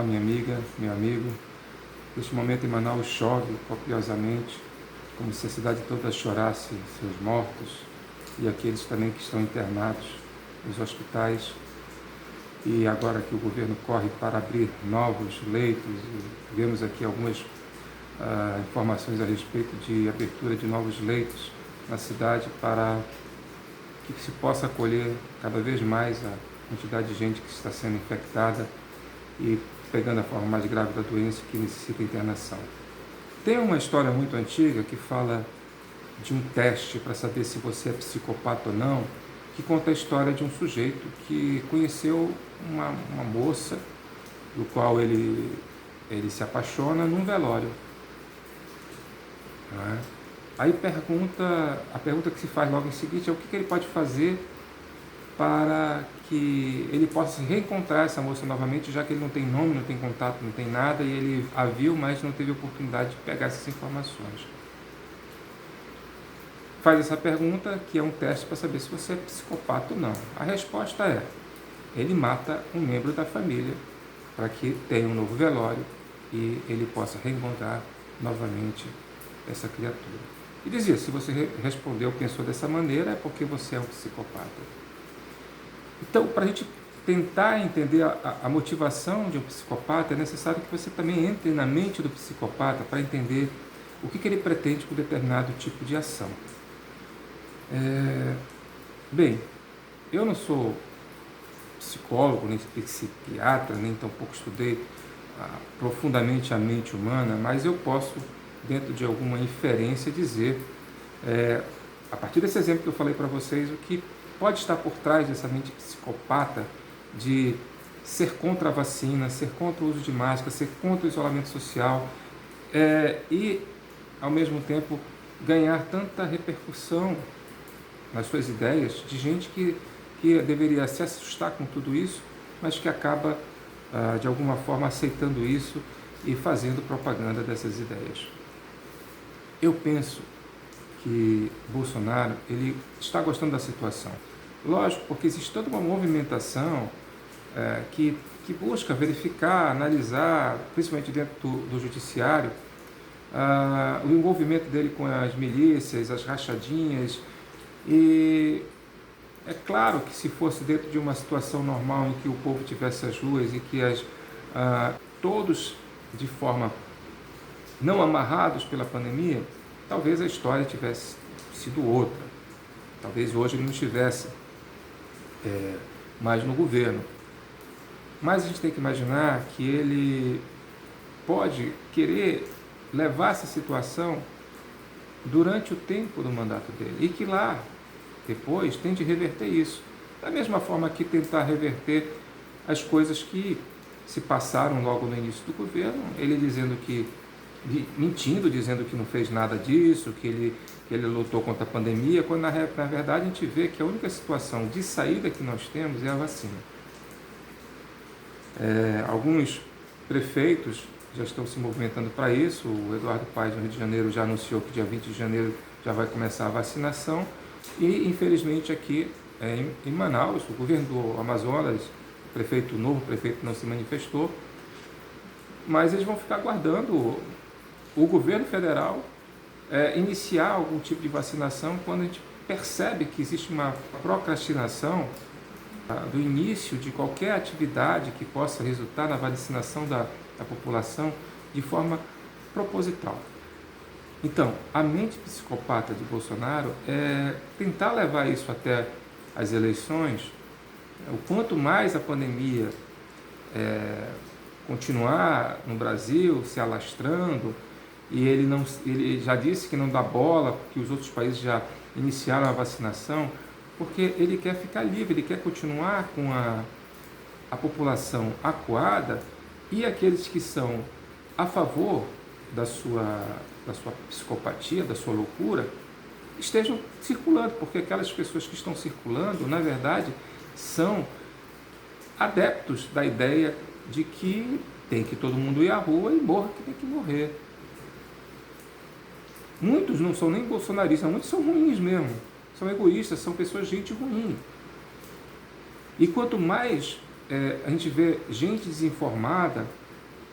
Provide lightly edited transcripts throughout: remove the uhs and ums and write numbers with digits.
Olá, minha amiga, meu amigo. Neste momento em Manaus chove copiosamente, como se a cidade toda chorasse seus mortos e aqueles também que estão internados nos hospitais. E agora que o governo corre para abrir novos leitos, e vemos aqui algumas informações a respeito de abertura de novos leitos na cidade para que se possa acolher cada vez mais a quantidade de gente que está sendo infectada e pegando a forma mais grave da doença que necessita internação. Tem uma história muito antiga que fala de um teste para saber se você é psicopata ou não, que conta a história de um sujeito que conheceu uma moça, do qual ele se apaixona num velório. Não é? Aí a pergunta que se faz logo em seguida é o que ele pode fazer para que ele possa reencontrar essa moça novamente, já que ele não tem nome, não tem contato, não tem nada, e ele a viu, mas não teve oportunidade de pegar essas informações. Faz essa pergunta, que é um teste para saber se você é psicopata ou não. A resposta é: ele mata um membro da família para que tenha um novo velório e ele possa reencontrar novamente essa criatura. E dizia, se você respondeu, pensou dessa maneira, é porque você é um psicopata. Então, para a gente tentar entender a motivação de um psicopata, é necessário que você também entre na mente do psicopata para entender o que ele pretende com determinado tipo de ação. Bem, eu não sou psicólogo, nem psiquiatra, nem tampouco estudei profundamente a mente humana, mas eu posso, dentro de alguma inferência, dizer, a partir desse exemplo que eu falei para vocês, o que pode estar por trás dessa mente psicopata de ser contra a vacina, ser contra o uso de máscara, ser contra o isolamento social e, ao mesmo tempo, ganhar tanta repercussão nas suas ideias de gente que deveria se assustar com tudo isso, mas que acaba, de alguma forma, aceitando isso e fazendo propaganda dessas ideias. Eu penso que Bolsonaro ele está gostando da situação. Lógico, porque existe toda uma movimentação que busca verificar, analisar, principalmente dentro do judiciário, o envolvimento dele com as milícias, as rachadinhas. E é claro que se fosse dentro de uma situação normal em que o povo tivesse as ruas e que todos de forma não amarrados pela pandemia, talvez a história tivesse sido outra. Talvez hoje ele não estivesse mais no governo. Mas a gente tem que imaginar que ele pode querer levar essa situação durante o tempo do mandato dele e que lá, depois, tente reverter isso. Da mesma forma que tentar reverter as coisas que se passaram logo no início do governo, ele mentindo, dizendo que não fez nada disso, que ele lutou contra a pandemia, quando na verdade a gente vê que a única situação de saída que nós temos é a vacina. Alguns prefeitos já estão se movimentando para isso. O Eduardo Paes, no Rio de Janeiro, já anunciou que dia 20 de janeiro já vai começar a vacinação e, infelizmente, aqui em Manaus, o governo do Amazonas, o novo prefeito não se manifestou, mas eles vão ficar aguardando o governo federal iniciar algum tipo de vacinação quando a gente percebe que existe uma procrastinação do início de qualquer atividade que possa resultar na vacinação da população de forma proposital. Então, a mente psicopata de Bolsonaro é tentar levar isso até as eleições. O quanto mais a pandemia continuar no Brasil se alastrando, e ele já disse que não dá bola, que os outros países já iniciaram a vacinação, porque ele quer ficar livre, ele quer continuar com a população acuada e aqueles que são a favor da sua psicopatia, da sua loucura, estejam circulando, porque aquelas pessoas que estão circulando, na verdade, são adeptos da ideia de que tem que todo mundo ir à rua e morra que tem que morrer. Muitos não são nem bolsonaristas, muitos são ruins mesmo, são egoístas, são pessoas, gente ruim. E quanto mais a gente vê gente desinformada,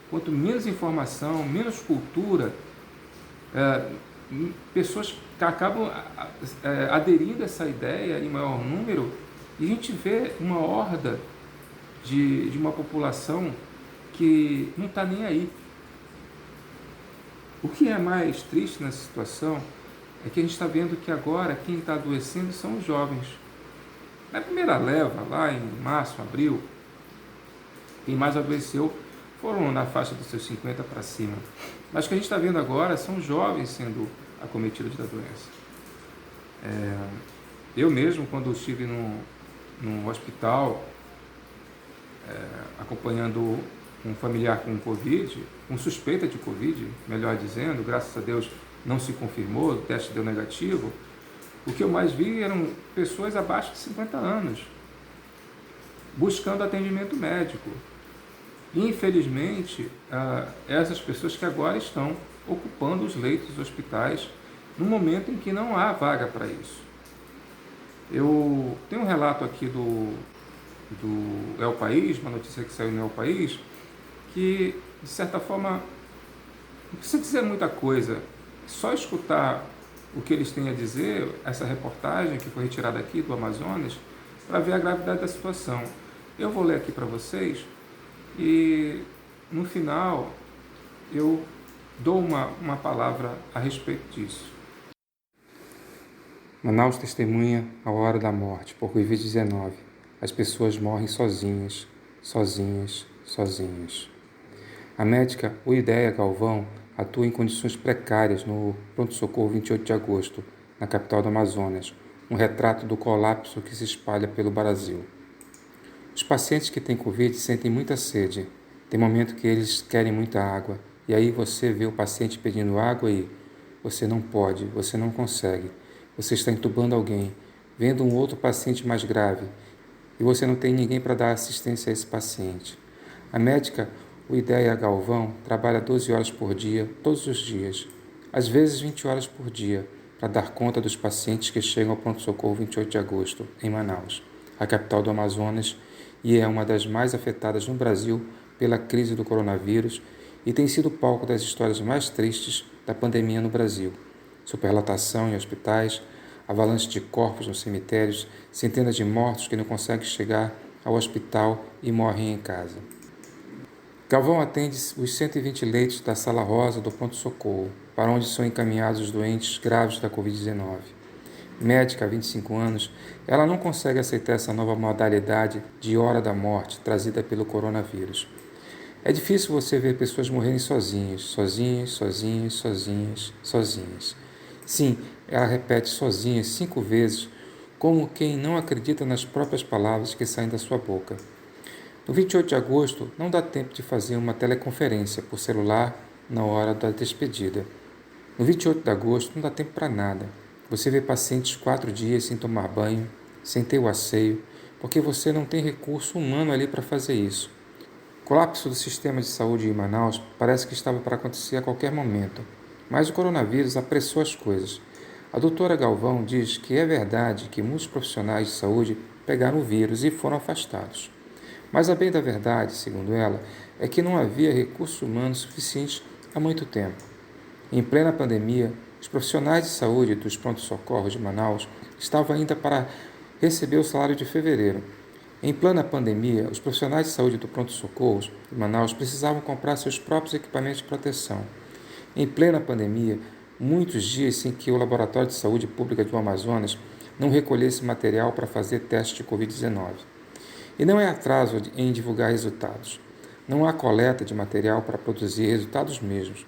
quanto menos informação, menos cultura, pessoas que acabam aderindo a essa ideia em maior número, e a gente vê uma horda de uma população que não está nem aí. O que é mais triste nessa situação é que a gente está vendo que agora quem está adoecendo são os jovens. Na primeira leva, lá em março, abril, quem mais adoeceu foram na faixa dos seus 50 para cima. Mas o que a gente está vendo agora são jovens sendo acometidos da doença. Eu mesmo, quando estive num hospital, acompanhando um familiar com Covid, com suspeita de Covid, melhor dizendo, graças a Deus não se confirmou, o teste deu negativo, o que eu mais vi eram pessoas abaixo de 50 anos, buscando atendimento médico. Infelizmente, essas pessoas que agora estão ocupando os leitos dos hospitais no momento em que não há vaga para isso. Eu tenho um relato aqui do El País, uma notícia que saiu no El País, que, de certa forma, não precisa dizer muita coisa, só escutar o que eles têm a dizer, essa reportagem que foi retirada aqui do Amazonas, para ver a gravidade da situação. Eu vou ler aqui para vocês e, no final, eu dou uma palavra a respeito disso. Manaus testemunha a hora da morte por Covid-19. As pessoas morrem sozinhas, sozinhas, sozinhas. A médica Uideia Galvão atua em condições precárias no pronto-socorro 28 de agosto, na capital do Amazonas, um retrato do colapso que se espalha pelo Brasil. Os pacientes que têm Covid sentem muita sede. Tem momento que eles querem muita água, e aí você vê o paciente pedindo água e você não pode, você não consegue. Você está entubando alguém, vendo um outro paciente mais grave, e você não tem ninguém para dar assistência a esse paciente. A médica Uideia Galvão trabalha 12 horas por dia, todos os dias, às vezes 20 horas por dia, para dar conta dos pacientes que chegam ao pronto-socorro 28 de agosto, em Manaus, a capital do Amazonas, e é uma das mais afetadas no Brasil pela crise do coronavírus e tem sido palco das histórias mais tristes da pandemia no Brasil. Superlotação em hospitais, avalanche de corpos nos cemitérios, centenas de mortos que não conseguem chegar ao hospital e morrem em casa. Galvão atende os 120 leitos da Sala Rosa do pronto-socorro, para onde são encaminhados os doentes graves da Covid-19. Médica há 25 anos, ela não consegue aceitar essa nova modalidade de hora da morte trazida pelo coronavírus. É difícil você ver pessoas morrerem sozinhas, sozinhas, sozinhas, sozinhas, sozinhas. Sim, ela repete sozinha 5 vezes, como quem não acredita nas próprias palavras que saem da sua boca. No 28 de agosto, não dá tempo de fazer uma teleconferência por celular na hora da despedida. No 28 de agosto, não dá tempo para nada. Você vê pacientes 4 dias sem tomar banho, sem ter o asseio, porque você não tem recurso humano ali para fazer isso. O colapso do sistema de saúde em Manaus parece que estava para acontecer a qualquer momento, mas o coronavírus apressou as coisas. A doutora Galvão diz que é verdade que muitos profissionais de saúde pegaram o vírus e foram afastados. Mas a bem da verdade, segundo ela, é que não havia recursos humanos suficientes há muito tempo. Em plena pandemia, os profissionais de saúde dos pronto-socorros de Manaus estavam ainda para receber o salário de fevereiro. Em plena pandemia, os profissionais de saúde do pronto-socorro de Manaus precisavam comprar seus próprios equipamentos de proteção. Em plena pandemia, muitos dias sem que o Laboratório de Saúde Pública do Amazonas não recolhesse material para fazer teste de Covid-19. E não é atraso em divulgar resultados. Não há coleta de material para produzir resultados mesmos.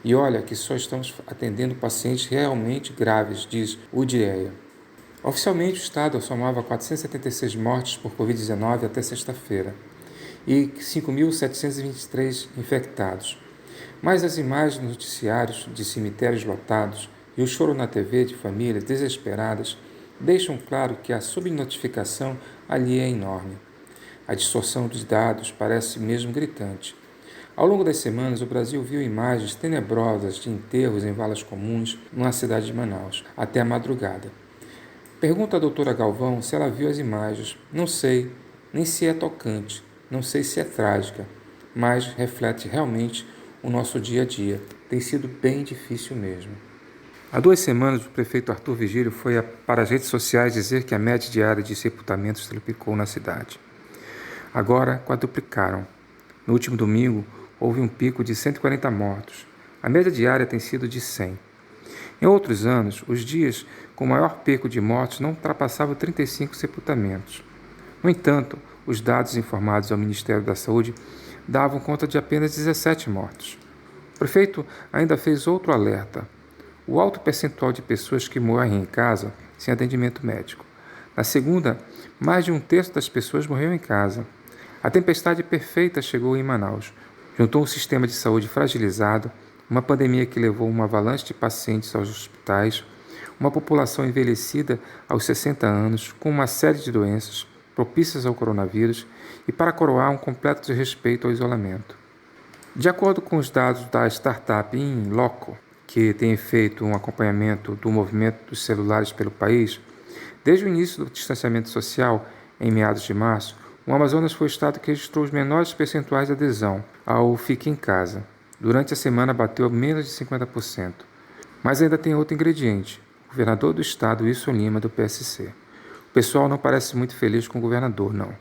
E olha que só estamos atendendo pacientes realmente graves, diz Uideia. Oficialmente, o Estado somava 476 mortes por Covid-19 até sexta-feira e 5.723 infectados. Mas as imagens nos noticiários de cemitérios lotados e o choro na TV de famílias desesperadas deixam claro que a subnotificação ali é enorme. A distorção dos dados parece mesmo gritante. Ao longo das semanas, o Brasil viu imagens tenebrosas de enterros em valas comuns na cidade de Manaus, até a madrugada. Pergunta à doutora Galvão se ela viu as imagens. Não sei, nem se é tocante, não sei se é trágica, mas reflete realmente o nosso dia a dia. Tem sido bem difícil mesmo. Há 2 semanas, o prefeito Arthur Vigílio foi para as redes sociais dizer que a média diária de sepultamentos triplicou na cidade. Agora, quadruplicaram. No último domingo, houve um pico de 140 mortos. A média diária tem sido de 100. Em outros anos, os dias com maior pico de mortos não ultrapassavam 35 sepultamentos. No entanto, os dados informados ao Ministério da Saúde davam conta de apenas 17 mortos. O prefeito ainda fez outro alerta: o alto percentual de pessoas que morrem em casa sem atendimento médico. Na segunda, mais de 1/3 das pessoas morreu em casa. A tempestade perfeita chegou em Manaus. Juntou um sistema de saúde fragilizado, uma pandemia que levou uma avalanche de pacientes aos hospitais, uma população envelhecida aos 60 anos, com uma série de doenças propícias ao coronavírus e, para coroar, um completo desrespeito ao isolamento. De acordo com os dados da startup In Loco, que tem feito um acompanhamento do movimento dos celulares pelo país, desde o início do distanciamento social, em meados de março, o Amazonas foi o estado que registrou os menores percentuais de adesão ao Fique em Casa. Durante a semana bateu menos de 50%. Mas ainda tem outro ingrediente: o governador do estado, Wilson Lima, do PSC. O pessoal não parece muito feliz com o governador, não.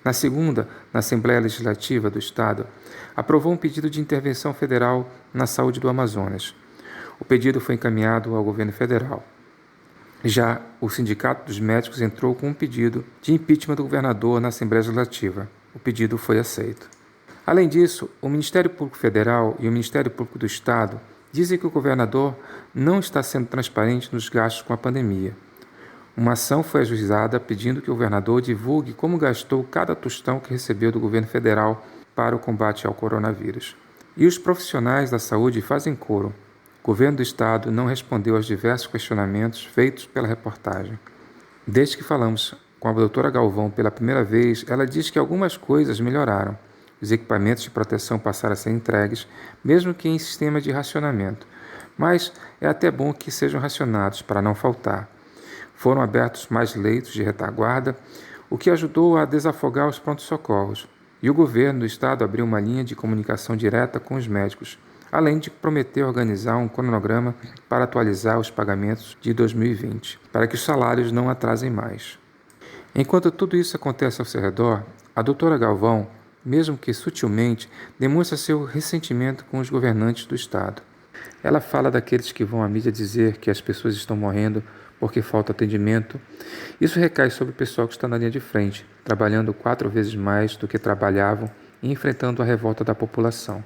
Na segunda, na Assembleia Legislativa do estado, aprovou um pedido de intervenção federal na saúde do Amazonas. O pedido foi encaminhado ao governo federal. Já o Sindicato dos Médicos entrou com um pedido de impeachment do governador na Assembleia Legislativa. O pedido foi aceito. Além disso, o Ministério Público Federal e o Ministério Público do Estado dizem que o governador não está sendo transparente nos gastos com a pandemia. Uma ação foi ajuizada pedindo que o governador divulgue como gastou cada tostão que recebeu do governo federal para o combate ao coronavírus. E os profissionais da saúde fazem coro. O governo do estado não respondeu aos diversos questionamentos feitos pela reportagem. Desde que falamos com a doutora Galvão pela primeira vez, ela diz que algumas coisas melhoraram. Os equipamentos de proteção passaram a ser entregues, mesmo que em sistema de racionamento. Mas é até bom que sejam racionados para não faltar. Foram abertos mais leitos de retaguarda, o que ajudou a desafogar os prontos-socorros. E o governo do estado abriu uma linha de comunicação direta com os médicos, além de prometer organizar um cronograma para atualizar os pagamentos de 2020, para que os salários não atrasem mais. Enquanto tudo isso acontece ao seu redor, a doutora Galvão, mesmo que sutilmente, demonstra seu ressentimento com os governantes do estado. Ela fala daqueles que vão à mídia dizer que as pessoas estão morrendo porque falta atendimento. Isso recai sobre o pessoal que está na linha de frente, trabalhando 4 vezes mais do que trabalhavam e enfrentando a revolta da população.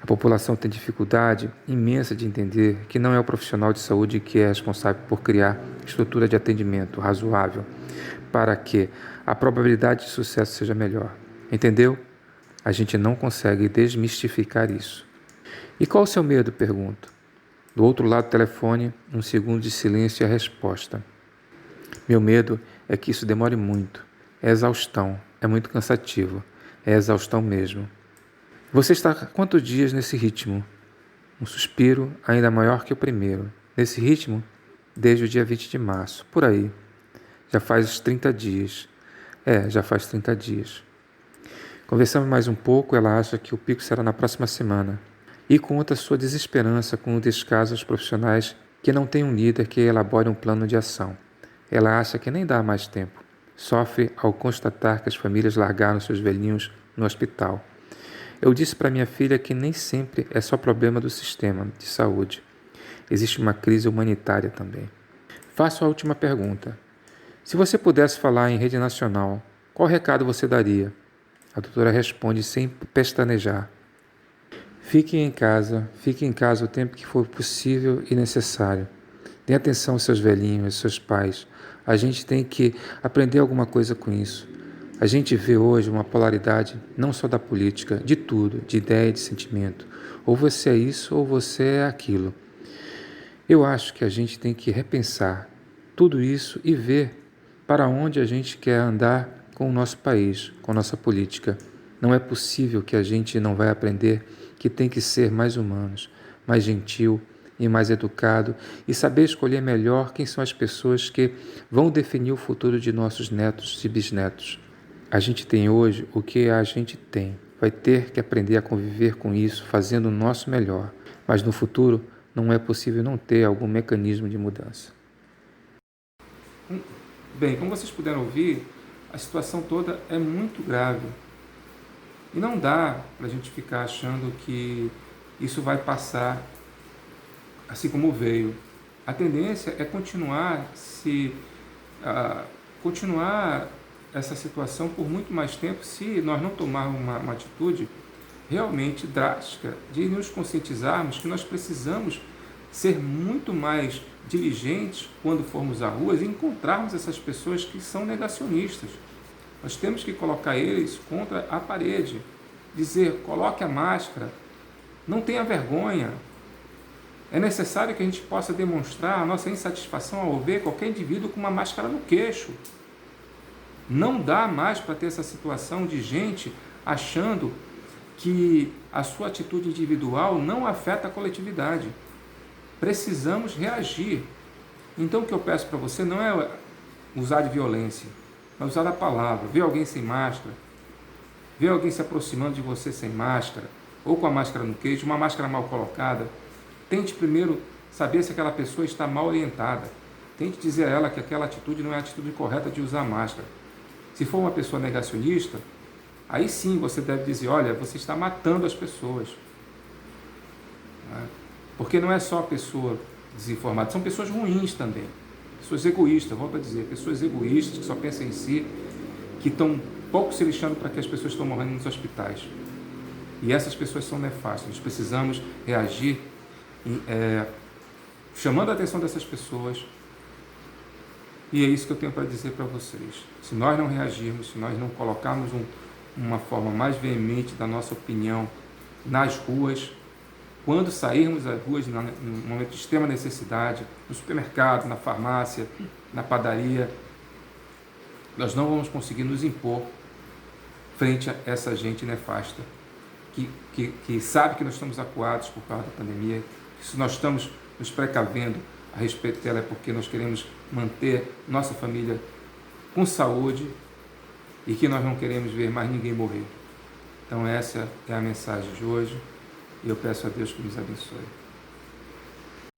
A população tem dificuldade imensa de entender que não é o profissional de saúde que é responsável por criar estrutura de atendimento razoável para que a probabilidade de sucesso seja melhor. Entendeu? A gente não consegue desmistificar isso. E qual o seu medo? Pergunto. Do outro lado do telefone, 1 segundo de silêncio e a resposta. Meu medo é que isso demore muito. É exaustão, é muito cansativo. É exaustão mesmo. Você está há quantos dias nesse ritmo? Um suspiro ainda maior que o primeiro. Nesse ritmo, desde o dia 20 de março, por aí. Já faz 30 dias. Já faz 30 dias. Conversamos mais um pouco, ela acha que o pico será na próxima semana. E conta sua desesperança com o descaso aos profissionais que não têm um líder que elabore um plano de ação. Ela acha que nem dá mais tempo. Sofre ao constatar que as famílias largaram seus velhinhos no hospital. Eu disse para minha filha que nem sempre é só problema do sistema de saúde. Existe uma crise humanitária também. Faço a última pergunta. Se você pudesse falar em rede nacional, qual recado você daria? A doutora responde sem pestanejar. Fique em casa o tempo que for possível e necessário. Dê atenção aos seus velhinhos, aos seus pais. A gente tem que aprender alguma coisa com isso. A gente vê hoje uma polaridade não só da política, de tudo, de ideia e de sentimento. Ou você é isso ou você é aquilo. Eu acho que a gente tem que repensar tudo isso e ver para onde a gente quer andar com o nosso país, com a nossa política. Não é possível que a gente não vai aprender que tem que ser mais humanos, mais gentil e mais educado e saber escolher melhor quem são as pessoas que vão definir o futuro de nossos netos e bisnetos. A gente tem hoje o que a gente tem. vai ter que aprender a conviver com isso, fazendo o nosso melhor. Mas no futuro, não é possível não ter algum mecanismo de mudança. Bem, como vocês puderam ouvir, a situação toda é muito grave. E não dá para a gente ficar achando que isso vai passar assim como veio. A tendência é continuar essa situação por muito mais tempo se nós não tomarmos uma atitude realmente drástica de nos conscientizarmos que nós precisamos ser muito mais diligentes quando formos à rua e encontrarmos essas pessoas que são negacionistas. Nós temos que colocar eles contra a parede, dizer, coloque a máscara, não tenha vergonha. É necessário que a gente possa demonstrar a nossa insatisfação ao ver qualquer indivíduo com uma máscara no queixo. Não dá mais para ter essa situação de gente achando que a sua atitude individual não afeta a coletividade. Precisamos reagir. Então o que eu peço para você não é usar de violência, mas usar a palavra. Ver alguém sem máscara, ver alguém se aproximando de você sem máscara, ou com a máscara no queixo, uma máscara mal colocada, tente primeiro saber se aquela pessoa está mal orientada. Tente dizer a ela que aquela atitude não é a atitude correta de usar máscara. Se for uma pessoa negacionista, aí sim você deve dizer, olha, você está matando as pessoas. Porque não é só a pessoa desinformada, são pessoas ruins também. Pessoas egoístas, volto a dizer, pessoas egoístas que só pensam em si, que estão pouco se lixando para que as pessoas estão morrendo nos hospitais. E essas pessoas são nefastas. Nós precisamos reagir chamando a atenção dessas pessoas. E é isso que eu tenho para dizer para vocês. Se nós não reagirmos, se nós não colocarmos uma forma mais veemente da nossa opinião nas ruas, quando sairmos às ruas no momento de extrema necessidade, no supermercado, na farmácia, na padaria, nós não vamos conseguir nos impor frente a essa gente nefasta, que sabe que nós estamos acuados por causa da pandemia, que se nós estamos nos precavendo a respeito dela é porque nós queremos manter nossa família com saúde e que nós não queremos ver mais ninguém morrer. Então essa é a mensagem de hoje e eu peço a Deus que nos abençoe.